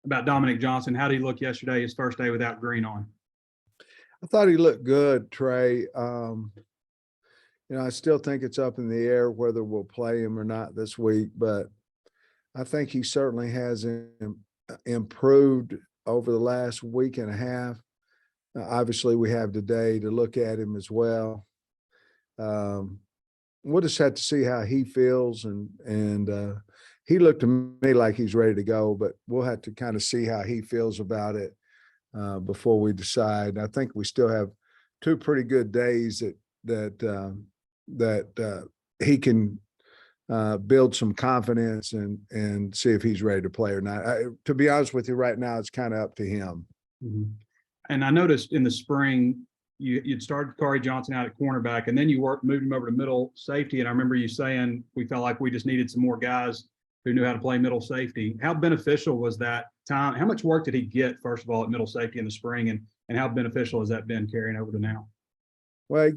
about Domineck Johnson. How did he look yesterday, his first day without Green on? I thought he looked good, Trey. I still think it's up in the air whether we'll play him or not this week, but I think he certainly has improved over the last week and a half. Obviously, we have today to look at him as well. We'll just have to see how he feels, and he looked to me like he's ready to go, but we'll have to kind of see how he feels about it before we decide. I think we still have 2 pretty good days that he can build some confidence and see if he's ready to play or not. To be honest with you, right now, it's kind of up to him. Mm-hmm. And I noticed in the spring, you'd started Corey Johnson out at cornerback, and then you moved him over to middle safety. And I remember you saying we felt like we just needed some more guys who knew how to play middle safety. How beneficial was that time? How much work did he get, first of all, at middle safety in the spring, and how beneficial has that been carrying over to now? Well,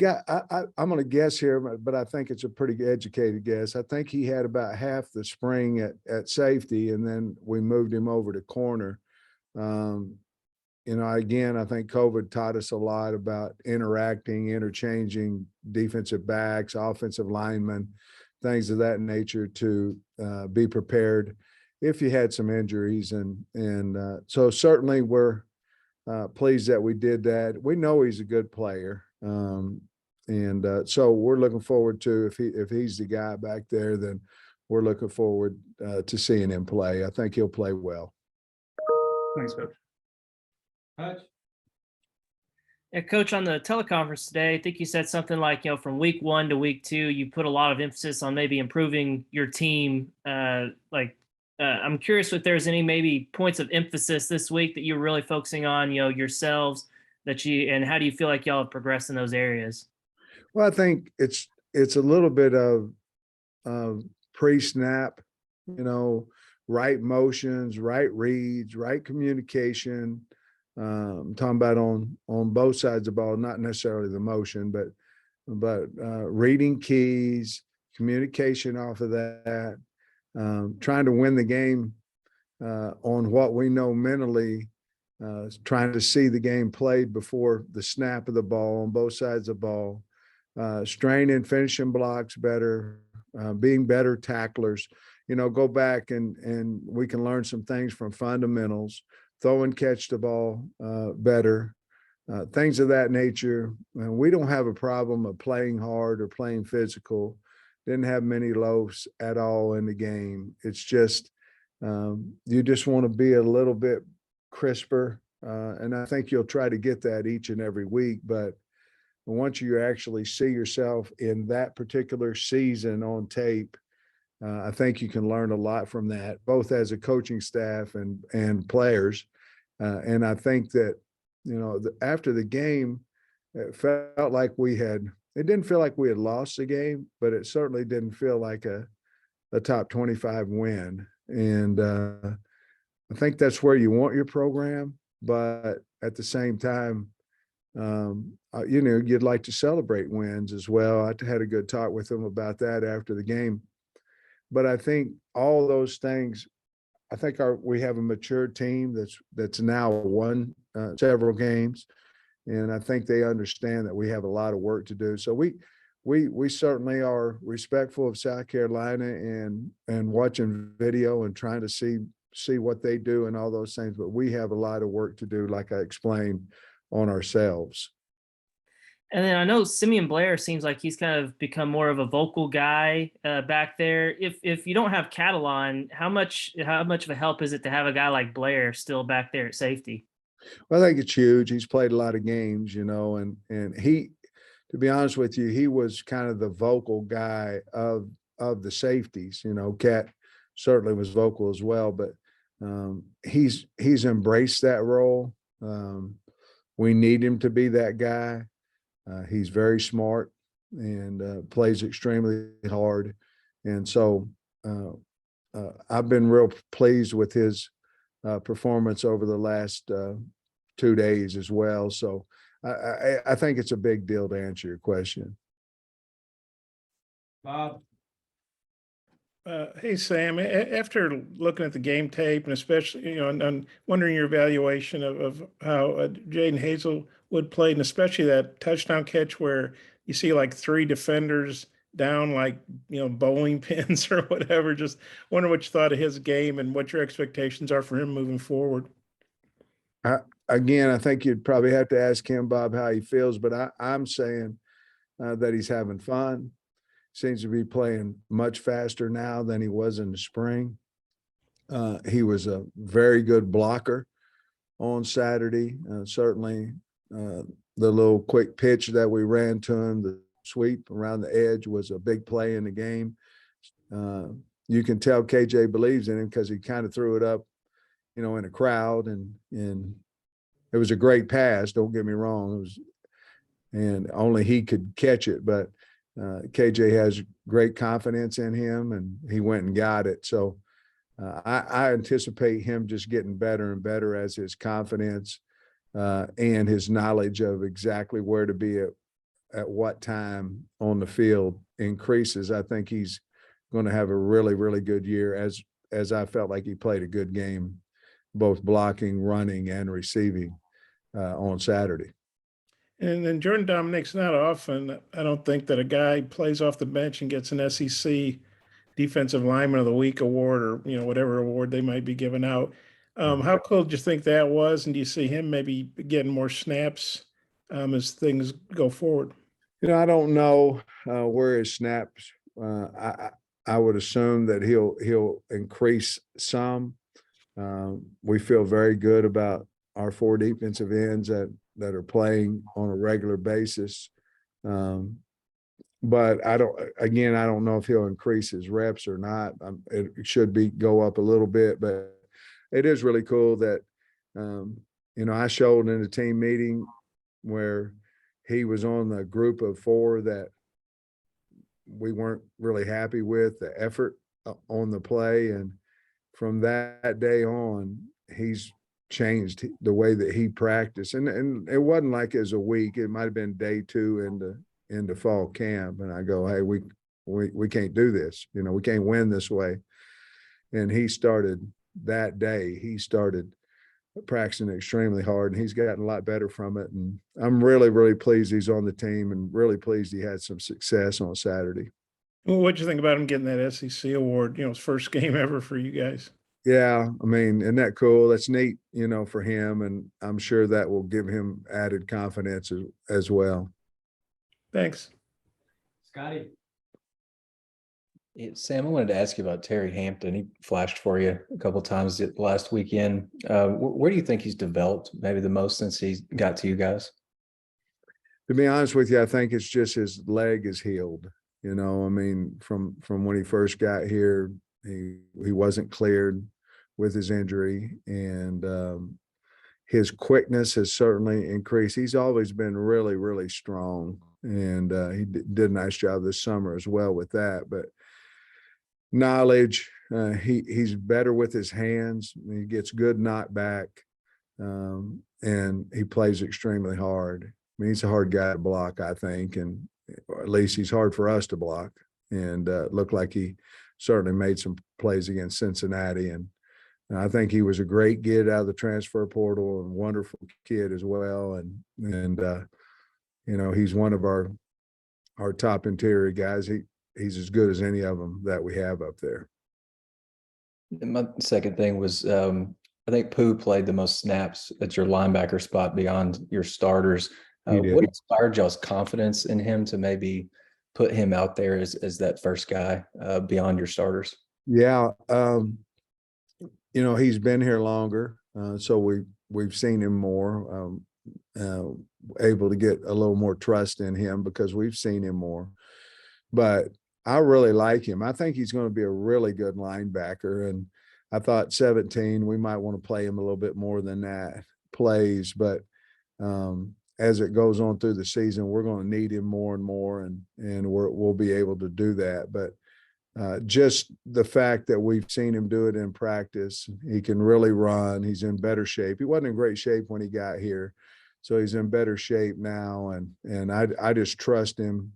I'm going to guess here, but I think it's a pretty educated guess. I think he had about half the spring at safety, and then we moved him over to corner. Again, I think COVID taught us a lot about interchanging defensive backs, offensive linemen, things of that nature to be prepared if you had some injuries. And so certainly we're pleased that we did that. We know he's a good player. So we're looking forward to, if he's the guy back there, then we're looking forward to seeing him play. I think he'll play well. Thanks, Coach. Coach? Yeah, Coach, on the teleconference today, I think you said something like, from week 1 to week 2, you put a lot of emphasis on maybe improving your team. I'm curious if there's any maybe points of emphasis this week that you're really focusing on, yourselves, and how do you feel like y'all have progressed in those areas? Well, I think it's a little bit of pre-snap, right motions, right reads, right communication. I'm talking about on both sides of the ball, not necessarily the motion, but reading keys, communication off of that, trying to win the game on what we know mentally, trying to see the game played before the snap of the ball on both sides of the ball, straining, finishing blocks better, being better tacklers. Go back and we can learn some things from fundamentals, throw and catch the ball better, things of that nature. And we don't have a problem of playing hard or playing physical. Didn't have many lows at all in the game. It's just you just want to be a little bit crisper, and I think you'll try to get that each and every week. But once you actually see yourself in that particular season on tape, I think you can learn a lot from that, both as a coaching staff and players. And I think that, after the game, it felt like it didn't feel like we had lost the game, but it certainly didn't feel like a top 25 win. And I think that's where you want your program. But at the same time, you'd like to celebrate wins as well. I had a good talk with them about that after the game. But I think all those things, I think we have a mature team that's now won several games, and I think they understand that we have a lot of work to do. So we certainly are respectful of South Carolina and watching video and trying to see what they do and all those things. But we have a lot of work to do, like I explained, on ourselves. And then I know Simeon Blair seems like he's kind of become more of a vocal guy back there. If you don't have Catalon, how much of a help is it to have a guy like Blair still back there at safety? Well, I think it's huge. He's played a lot of games, and he, to be honest with you, he was kind of the vocal guy of the safeties. Cat certainly was vocal as well, but he's embraced that role. We need him to be that guy. He's very smart and plays extremely hard. And so I've been real pleased with his performance over the last 2 days as well. So I think it's a big deal, to answer your question. Bob? Hey, Sam, after looking at the game tape and especially, and wondering your evaluation of how Jadon Haselwood played, and especially that touchdown catch where you see like three defenders down like, bowling pins or whatever. Just wonder what you thought of his game and what your expectations are for him moving forward. Again, I think you'd probably have to ask him, Bob, how he feels, but I'm saying that he's having fun. Seems to be playing much faster now than he was in the spring. He was a very good blocker on Saturday. Certainly the little quick pitch that we ran to him, the sweep around the edge, was a big play in the game. You can tell KJ believes in him because he kind of threw it up, in a crowd, and it was a great pass. Don't get me wrong. And only he could catch it, but KJ has great confidence in him, and he went and got it. So I anticipate him just getting better and better as his confidence and his knowledge of exactly where to be at what time on the field increases. I think he's going to have a really, really good year, as I felt like he played a good game, both blocking, running, and receiving on Saturday. And then Jordan Domineck's not often, I don't think, that a guy plays off the bench and gets an SEC Defensive Lineman of the Week award, or whatever award they might be giving out. How cool do you think that was? And do you see him maybe getting more snaps as things go forward? I don't know where his snaps. I would assume that he'll increase some. We feel very good about our four defensive ends that are playing on a regular basis. But I don't know if he'll increase his reps or not. It should go up a little bit, but it is really cool that, I showed in a team meeting where he was on the group of four that we weren't really happy with the effort on the play. And from that day on, he's changed the way that he practiced. And it wasn't like it was a week. It might've been day 2 into fall camp. And I go, hey, we can't do this. We can't win this way. And he started that day. He started practicing extremely hard, and he's gotten a lot better from it. And I'm really, really pleased he's on the team, and really pleased he had some success on Saturday. Well, what'd you think about him getting that SEC award? His first game ever for you guys. Yeah, I mean, isn't that cool? That's neat, for him, and I'm sure that will give him added confidence as well. Thanks. Scotty. Sam, I wanted to ask you about Terry Hampton. He flashed for you a couple of times last weekend. Where do you think he's developed maybe the most since he got to you guys? To be honest with you, I think it's just his leg is healed. I mean, from when he first got here, he wasn't cleared with his injury, and his quickness has certainly increased. He's always been really, really strong, and he did a nice job this summer as well with that. But knowledge, he's better with his hands. He gets good knockback, and he plays extremely hard. I mean, he's a hard guy to block, I think, and or at least he's hard for us to block. And looked like he certainly made some plays against Cincinnati. And I think he was a great get out of the transfer portal, and wonderful kid as well. And he's one of our top interior guys. He's as good as any of them that we have up there. And my second thing was, I think Pooh played the most snaps at your linebacker spot beyond your starters. What inspired y'all's confidence in him to maybe put him out there as that first guy beyond your starters? Yeah. He's been here longer. So we've seen him more, able to get a little more trust in him because we've seen him more. But I really like him. I think he's going to be a really good linebacker. And I thought 17, we might want to play him a little bit more than that plays. But as it goes on through the season, we're going to need him more and more, and we'll be able to do that. But just the fact that we've seen him do it in practice, he can really run. He's in better shape. He wasn't in great shape when he got here, so he's in better shape now. And I just trust him,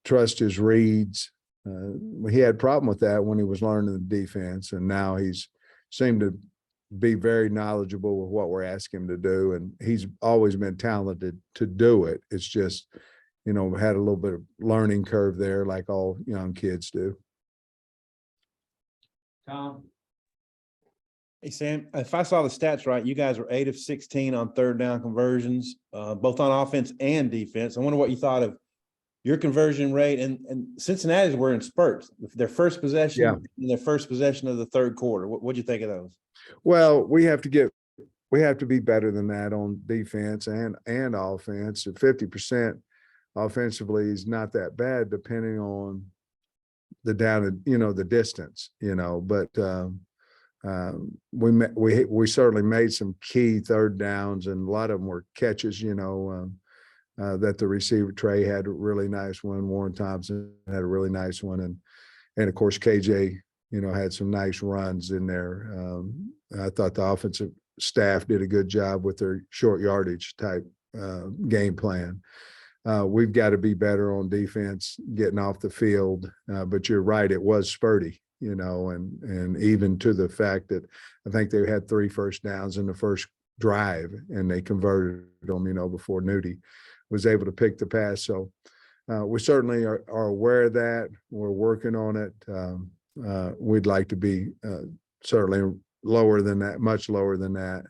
trust his reads, he had a problem with that when he was learning the defense, and now he's seemed to be very knowledgeable with what we're asking him to do, and he's always been talented to do it. It's just, had a little bit of learning curve there, like all young kids do. Tom? Hey, Sam, if I saw the stats right, you guys were 8 of 16 on third down conversions, both on offense and defense. I wonder what you thought of your conversion rate, and Cincinnati's were in spurts. Their first possession, and their first possession of the third quarter. What'd you think of those? Well, we have to be better than that on defense and offense. 50% offensively is not that bad, depending on the down, the distance, but we certainly made some key third downs, and a lot of them were catches, that the receiver Trey had a really nice one. Warren Thompson had a really nice one. And of course, KJ, had some nice runs in there. I thought the offensive staff did a good job with their short yardage type game plan. We've got to be better on defense, getting off the field. But you're right, it was spurty, and even to the fact that I think they had 3 first downs in the first drive, and they converted them, before Nudie was able to pick the pass. So we certainly are aware of that. We're working on it. We'd like to be certainly lower than that, much lower than that,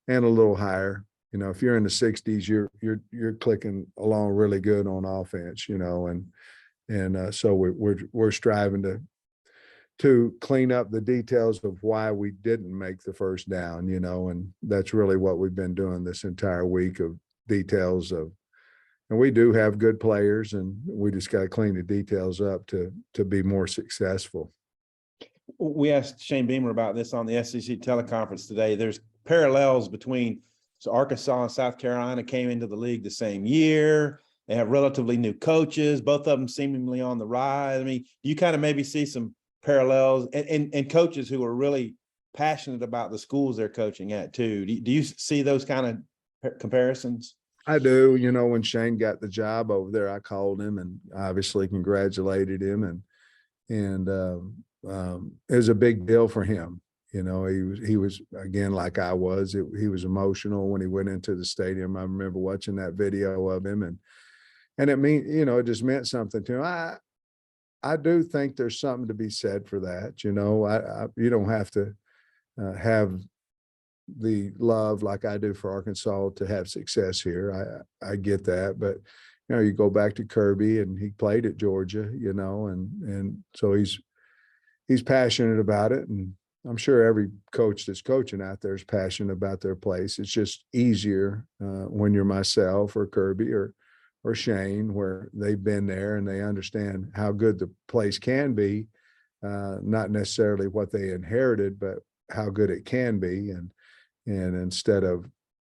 and a little higher. If you're in the 60s, you're clicking along really good on offense, and so we're striving to clean up the details of why we didn't make the first down, and that's really what we've been doing this entire week, of details of. And we do have good players, and we just got to clean the details up to be more successful. We asked Shane Beamer about this on the SEC teleconference today. There's parallels between Arkansas and South Carolina came into the league the same year. They have relatively new coaches, both of them seemingly on the rise. I mean, you kind of maybe see some parallels and coaches who are really passionate about the schools they're coaching at too. Do you see those kind of comparisons? I do. When Shane got the job over there, I called him and obviously congratulated him, and it was a big deal for him. He was again, like I was. He was emotional when he went into the stadium. I remember watching that video of him, and it just meant something to him. I do think there's something to be said for that. You don't have to have the love like I do for Arkansas to have success here. I get that, but you go back to Kirby, and he played at Georgia, and so he's passionate about it, and I'm sure every coach that's coaching out there is passionate about their place. It's just easier when you're myself or Kirby or Shane, where they've been there and they understand how good the place can be, not necessarily what they inherited, but how good it can be. And instead of,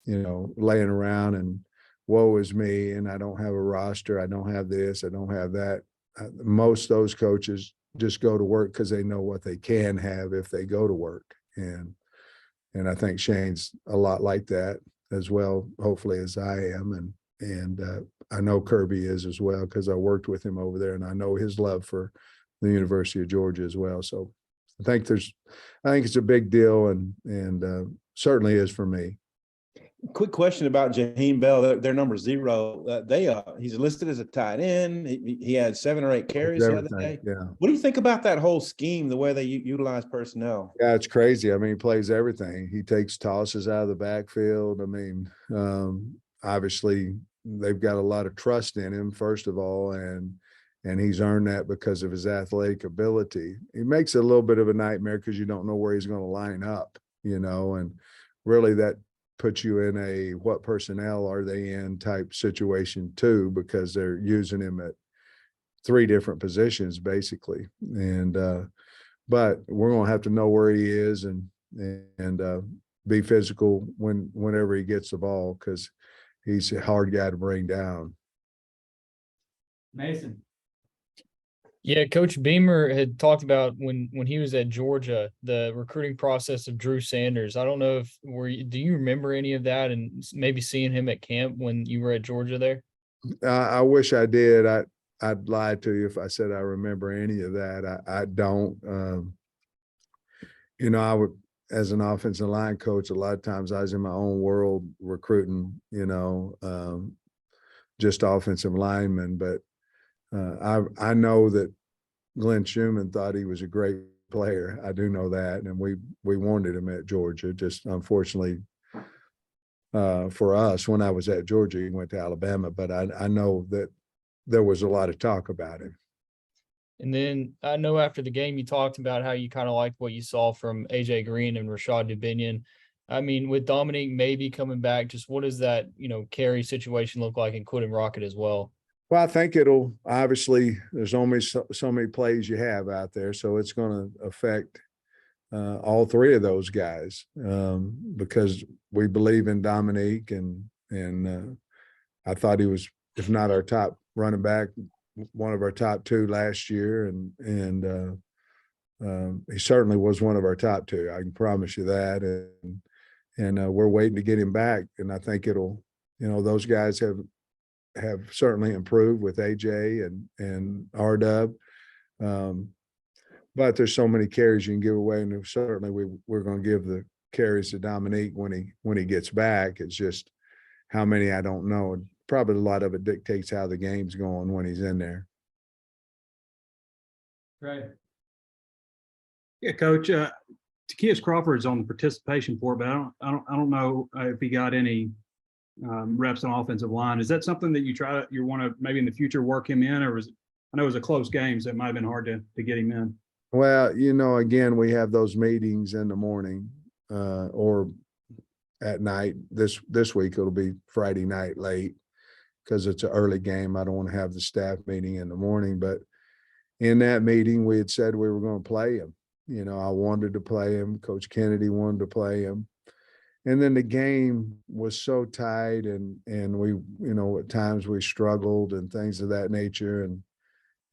laying around and woe is me, and I don't have a roster, I don't have this, I don't have that. Most of those coaches just go to work because they know what they can have if they go to work. And I think Shane's a lot like that as well, hopefully, as I am. And I know Kirby is as well, because I worked with him over there, and I know his love for the University of Georgia as well. So I think it's a big deal, and certainly is for me. Quick question about Jaheim Bell. Their number 0. He's listed as a tight end. He had 7 or 8 carries the other day. Yeah. What do you think about that whole scheme, the way they utilize personnel? Yeah, it's crazy. I mean, he plays everything. He takes tosses out of the backfield. I mean, obviously they've got a lot of trust in him, first of all, and he's earned that because of his athletic ability. He makes it a little bit of a nightmare because you don't know where he's going to line up, and really that puts you in a what personnel are they in type situation too, because they're using him at 3 different positions basically. And but we're going to have to know where he is and be physical whenever he gets the ball, because he's a hard guy to bring down. Mason. Yeah, Coach Beamer had talked about when he was at Georgia, the recruiting process of Drew Sanders. I don't know do you remember any of that, and maybe seeing him at camp when you were at Georgia there? I wish I did. I'd lie to you if I said I remember any of that. I don't. I would, as an offensive line coach, a lot of times I was in my own world recruiting, just offensive linemen. But I know that Glenn Schumann thought he was a great player. I do know that, and we wanted him at Georgia. Just unfortunately for us, when I was at Georgia, he went to Alabama. But I know that there was a lot of talk about him. And then I know after the game, you talked about how you kind of liked what you saw from AJ Green and Rashad Dubinion. I mean, with Domineck maybe coming back, just what does that, carry situation look like in Quinn Rocket as well? Well, I think it'll obviously, there's only so many plays you have out there. So it's going to affect all three of those guys because we believe in Domineck and I thought he was, if not our top running back, one of our top two last year. And he certainly was one of our top two. I can promise you that. And we're waiting to get him back. And I think it'll, those guys have certainly improved with AJ and R-Dub. But there's so many carries you can give away, and certainly we're going to give the carries to Domineck when he gets back. It's just how many I don't know. And probably a lot of it dictates how the game's going when he's in there. Right. Yeah, Coach. Takias Crawford's on the participation board, but I don't know if he got any reps on offensive line. Is that something that you want to maybe in the future work him in, or I know it was a close game, so it might have been hard to get him in. Well, again, we have those meetings in the morning or at night. This week it'll be Friday night late because it's an early game. I don't want to have the staff meeting in the morning, but in that meeting we had said we were going to play him. I wanted to play him. Coach Kennedy wanted to play him. And then the game was so tight and we, at times we struggled and things of that nature.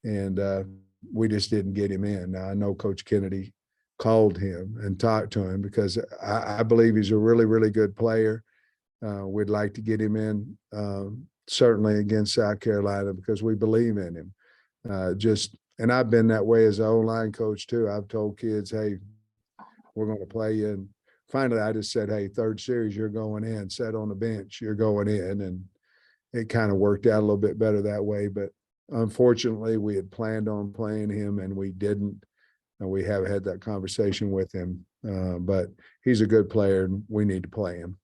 And we just didn't get him in. Now I know Coach Kennedy called him and talked to him because I believe he's a really, really good player. We'd like to get him in certainly against South Carolina because we believe in him. And I've been that way as an O-line coach too. I've told kids, hey, we're going to play you. And finally I just said, hey, third series, you're going in, sit on the bench, you're going in. And it kind of worked out a little bit better that way. But unfortunately we had planned on playing him and we didn't. And we have had that conversation with him. But he's a good player and we need to play him.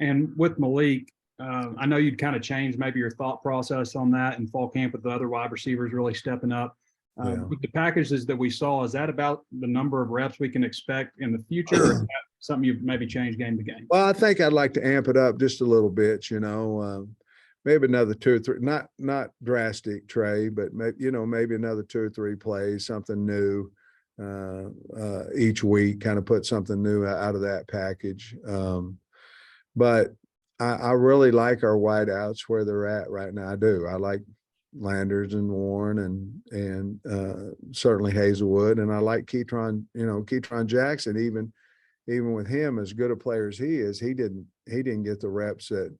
And with Malik, I know you'd kind of changed maybe your thought process on that in fall camp with the other wide receivers really stepping up. With the packages that we saw, is that about the number of reps we can expect in the future? Or is that something you've maybe changed game to game? Well, I think I'd like to amp it up just a little bit, maybe another 2 or 3, not drastic, Trey, but maybe another 2 or 3 plays, something new each week, kind of put something new out of that package. But I really like our wideouts where they're at right now. I do. I like Landers and Warren and certainly Haselwood, and I like Keytron Jackson. Even with him, as good a player as he is, he didn't get the reps that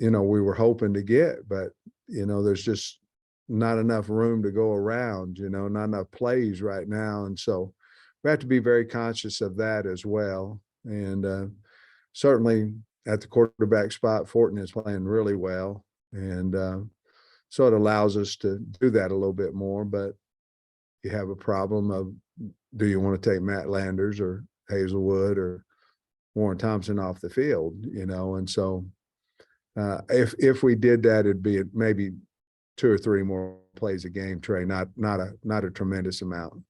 we were hoping to get. But there's just not enough room to go around. Not enough plays right now, and so we have to be very conscious of that as well. And certainly at the quarterback spot, Fortin is playing really well. And so it allows us to do that a little bit more. But you have a problem of, do you want to take Matt Landers or Haselwood or Warren Thompson off the field, And so if we did that, it'd be maybe 2 or 3 more plays a game, Trey, not a tremendous amount.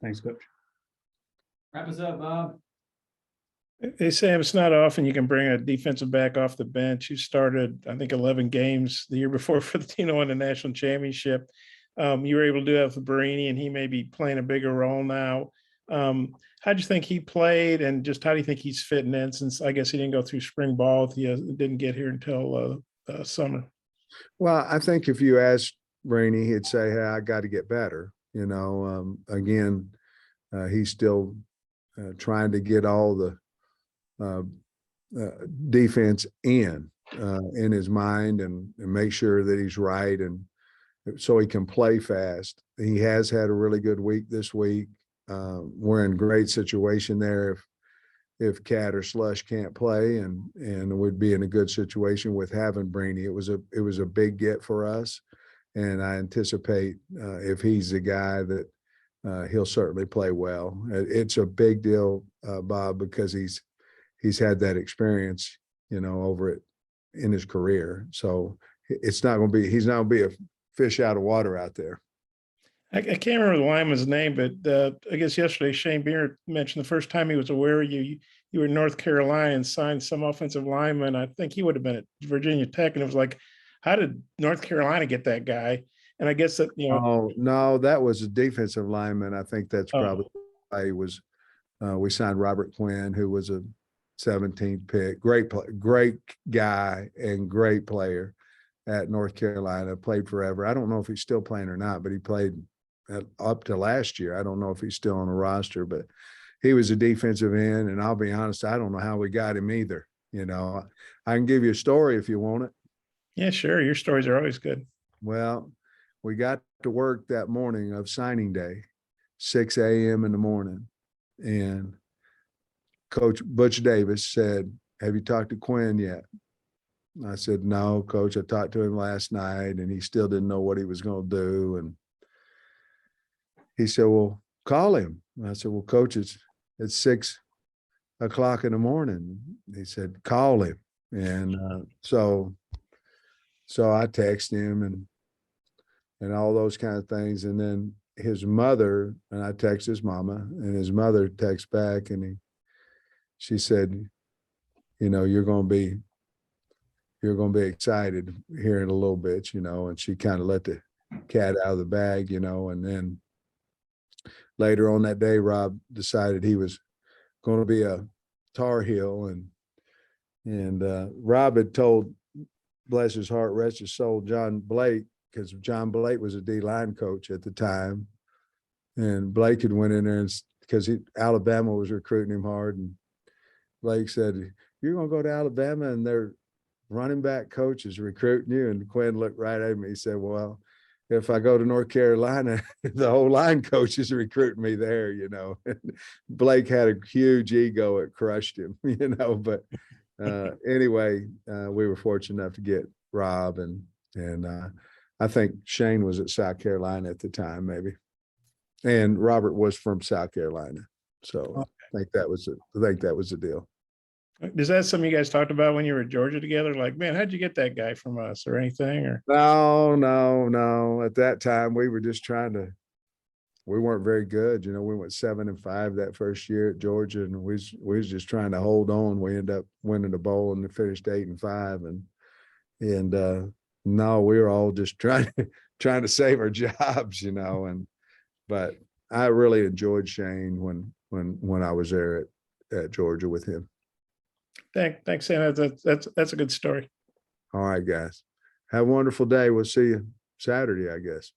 Thanks, Coach. Wrap us up, Bob. Hey, Sam, it's not often you can bring a defensive back off the bench. You started, I think, 11 games the year before for the team that won the national championship. You were able to do that with Barini, and he may be playing a bigger role now. How do you think he played, and just how do you think he's fitting in, since I guess he didn't go through spring ball? He didn't get here until summer. Well, I think if you asked Barini, he'd say, hey, I got to get better. Again, he's still trying to get all the defense in, in his mind and make sure that he's right, and so he can play fast. He has had a really good week this week. We're in great situation there if Cat or Slush can't play, and we'd be in a good situation with having Brainy. It was a big get for us, and I anticipate if he's the guy that he'll certainly play well. It's a big deal, Bob, because he's had that experience, over it in his career. So he's not going to be a fish out of water out there. I can't remember the lineman's name, but I guess yesterday Shane Beer mentioned the first time he was aware of you were in North Carolina and signed some offensive lineman. I think he would have been at Virginia Tech, and it was like, how did North Carolina get that guy? And I guess that, Oh, no, that was a defensive lineman. I think that's probably why he was. We signed Robert Quinn, who was a 17th pick, great guy and great player at North Carolina, played forever. I don't know if he's still playing or not, but he played up to last year. I don't know if he's still on a roster, but he was a defensive end. And I'll be honest, I don't know how we got him either. I can give you a story if you want it. Yeah, sure. Your stories are always good. Well, we got to work that morning of signing day, 6 a.m. in the morning. And Coach Butch Davis said, "Have you talked to Quinn yet?" I said, "No, Coach, I talked to him last night and he still didn't know what he was going to do." And he said, "Well, call him." I said, "Well, Coach, it's 6 o'clock in the morning." He said, "Call him." And so I texted him and all those kind of things. And then his mother, and I text his mama, and his mother texts back, and she said, "You're going to be excited here in a little bit," and she kind of let the cat out of the bag, and then later on that day, Rob decided he was going to be a Tar Heel, and Rob had told, bless his heart, rest his soul, John Blake, because John Blake was a D-line coach at the time, and Blake had went in there because Alabama was recruiting him hard, and Blake said, "You're going to go to Alabama and their running back coach is recruiting you?" And Quinn looked right at me. He said, "Well, if I go to North Carolina, the whole line coach is recruiting me there." Blake had a huge ego. It crushed him, but anyway, we were fortunate enough to get Rob, and I think Shane was at South Carolina at the time, maybe. And Robert was from South Carolina. So I think that was the deal. Is that something you guys talked about when you were at Georgia together? Like, man, how'd you get that guy from us or anything? Or No. At that time, we were just we weren't very good. We went 7-5 that first year at Georgia, and we was just trying to hold on. We ended up winning the bowl and finished 8-5. And no, we were all just trying to save our jobs, but I really enjoyed Shane when I was there at Georgia with him. Thanks, Sam. That's a good story. All right, guys. Have a wonderful day. We'll see you Saturday, I guess.